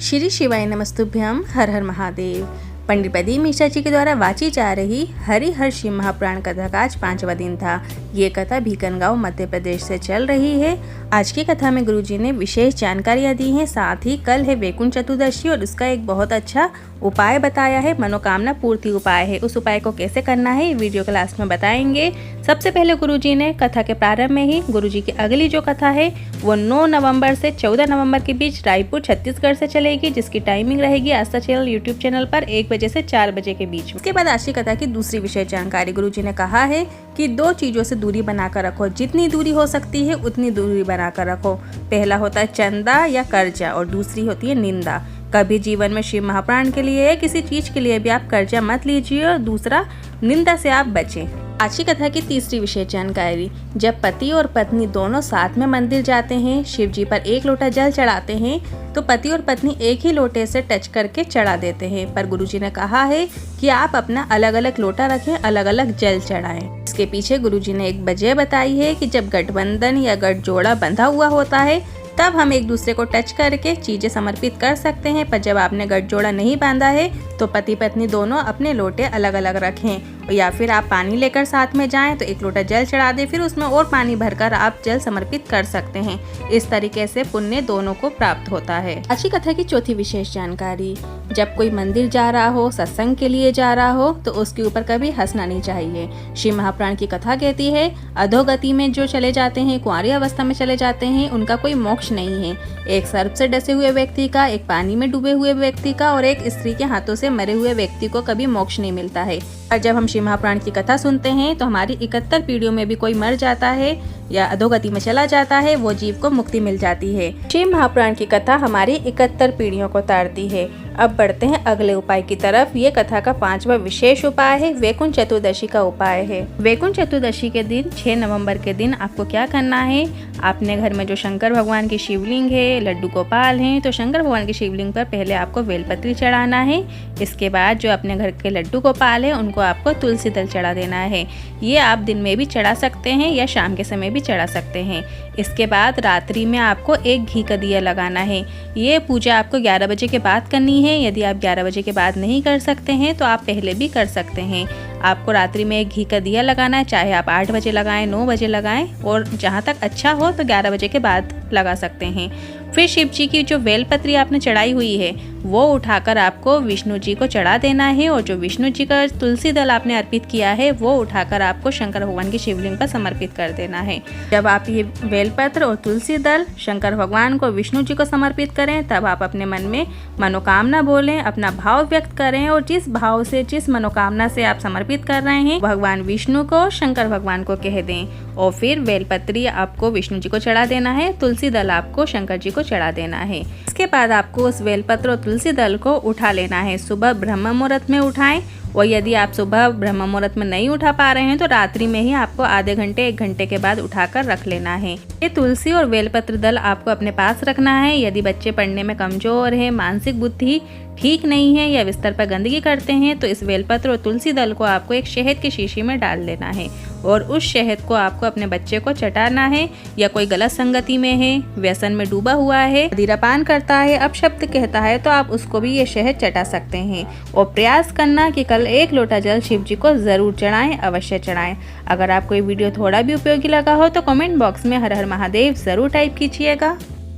श्री शिवाय नमस्तुभ्यम। हर हर महादेव। पंडित प्रदीप मिश्रा जी के द्वारा वाची जा रही हरिहर शिव महापुराण कथा का आज 5वां दिन था। ये कथा भीकनगांव मध्य प्रदेश से चल रही है। आज की कथा में गुरुजी ने विशेष जानकारियां दी हैं। साथ ही कल है वैकुंठ चतुर्दशी और उसका एक बहुत अच्छा उपाय बताया है, मनोकामना पूर्ति उपाय है। उस उपाय को कैसे करना है ये वीडियो क्लास में बताएंगे। सबसे पहले गुरुजी ने कथा के प्रारंभ में ही गुरुजी की अगली जो कथा है वो 9 नवंबर से 14 नवंबर के बीच रायपुर छत्तीसगढ़ से चलेगी, जिसकी टाइमिंग रहेगी आस्था चैनल यूट्यूब चैनल पर 1 बजे से 4 बजे के बीच। उसके बाद आज की कथा की दूसरी विशेष जानकारी गुरुजी ने कहा है कि 2 चीजों से दूरी बनाकर रखो, जितनी दूरी हो सकती है उतनी दूरी बनाकर रखो। पहला होता है चंदा या कर्जा और दूसरी होती है निंदा। कभी जीवन में शिव महापुराण के लिए किसी चीज के लिए भी आप कर्जा मत लीजिए और दूसरा निंदा से आप बचें। आज की कथा की तीसरी विशेष जानकारी, जब पति और पत्नी दोनों साथ में मंदिर जाते हैं, शिव जी पर 1 लोटा जल चढ़ाते हैं, तो पति और पत्नी एक ही लोटे से टच करके चढ़ा देते हैं। पर गुरुजी ने कहा है कि आप अपना अलग अलग लोटा रखें, अलग अलग जल चढ़ाएं। इसके पीछे गुरुजी ने एक वजह बताई है कि जब गठबंधन या गठजोड़ा बंधा हुआ होता है तब हम एक दूसरे को टच करके चीजें समर्पित कर सकते हैं। पर जब आपने गठजोड़ा नहीं बांधा है तो पति पत्नी दोनों अपने लोटे अलग अलग रखें। या फिर आप पानी लेकर साथ में जाएं तो 1 लोटा जल चढ़ा दें, फिर उसमें और पानी भरकर आप जल समर्पित कर सकते हैं। इस तरीके से पुण्य दोनों को प्राप्त होता है। आज की कथा की चौथी विशेष जानकारी, जब कोई मंदिर जा रहा हो, सत्संग के लिए जा रहा हो तो उसके ऊपर कभी हंसना नहीं चाहिए। शिव महापुराण की कथा कहती है अधोगति में जो चले जाते हैं, कुंवारी अवस्था में चले जाते हैं, उनका कोई मोक्ष नहीं है। एक सर्प से डसे हुए व्यक्ति का, एक पानी में डूबे हुए व्यक्ति का और एक स्त्री के हाथों से मरे हुए व्यक्ति को कभी मोक्ष नहीं मिलता है। और जब हम शिव महापुराण की कथा सुनते हैं तो हमारी 71 पीढ़ियों में भी कोई मर जाता है या अधोगति में चला जाता है, वो जीव को मुक्ति मिल जाती है। शिव महापुराण की कथा हमारी 71 पीढ़ियों को तारती है। अब बढ़ते हैं अगले उपाय की तरफ। ये कथा का 5वां विशेष उपाय है, वैकुंठ चतुर्दशी का उपाय है। वैकुंठ चतुर्दशी के दिन 6 नवंबर के दिन आपको क्या करना है, अपने घर में जो शंकर भगवान की शिवलिंग है, लड्डू गोपाल हैं, तो शंकर भगवान की शिवलिंग पर पहले आपको बेलपत्री चढ़ाना है। इसके बाद जो अपने घर के लड्डू गोपाल है उनको आपको तुलसी दल चढ़ा देना है। ये आप दिन में भी चढ़ा सकते हैं या शाम के समय भी चढ़ा सकते हैं। इसके बाद रात्रि में आपको एक घी का दिया लगाना है। ये पूजा आपको 11 बजे के बाद करनी है। यदि आप 11 बजे के बाद नहीं कर सकते हैं तो आप पहले भी कर सकते हैं। आपको रात्रि में एक घी का दिया लगाना है, चाहे आप 8 बजे लगाएं, 9 बजे लगाएं और जहां तक अच्छा हो तो 11 बजे के बाद लगा सकते हैं। फिर शिव जी की जो बेलपत्री आपने चढ़ाई हुई है वो उठाकर आपको विष्णु जी को चढ़ा देना है और जो विष्णु जी का तुलसी दल आपने अर्पित किया है वो उठाकर आपको शंकर भगवान की शिवलिंग पर समर्पित कर देना है। जब आप ये बेलपत्र और तुलसी दल शंकर भगवान को, विष्णु जी को समर्पित करें तब आप अपने मन में मनोकामना बोलें, अपना भाव व्यक्त करें और जिस भाव से, जिस मनोकामना से आप समर्पित कर रहे हैं भगवान विष्णु को, शंकर भगवान को कह दें। और फिर बेलपत्री आपको विष्णु जी को चढ़ा देना है, तुलसी दल आपको शंकर जी को चढ़ा देना है। इसके बाद आपको उस बेलपत्र और तुलसी दल को उठा लेना है। सुबह ब्रह्म मुहूर्त में उठाएं और यदि आप सुबह ब्रह्म मुहूर्त में नहीं उठा पा रहे हैं तो रात्रि में ही आपको आधे घंटे 1 घंटे के बाद उठाकर रख लेना है। ये तुलसी और बेलपत्र दल आपको अपने पास रखना है। यदि बच्चे पढ़ने में कमजोर है, मानसिक बुद्धि ठीक नहीं है या बिस्तर पर गंदगी करते हैं तो इस बेलपत्र और तुलसी दल को आपको एक शहद की शीशी में डाल लेना है और उस शहद को आपको अपने बच्चे को चटाना है। या कोई गलत संगति में है, व्यसन में डूबा हुआ है, मदिरापान करता है, अपशब्द कहता है, तो आप उसको भी ये शहद चटा सकते हैं। और प्रयास करना कि कल 1 लोटा जल शिव जी को जरूर चढ़ाएं, अवश्य चढ़ाएं। अगर आपको ये वीडियो थोड़ा भी उपयोगी लगा हो तो कमेंट बॉक्स में हर हर महादेव जरूर टाइप कीजिएगा।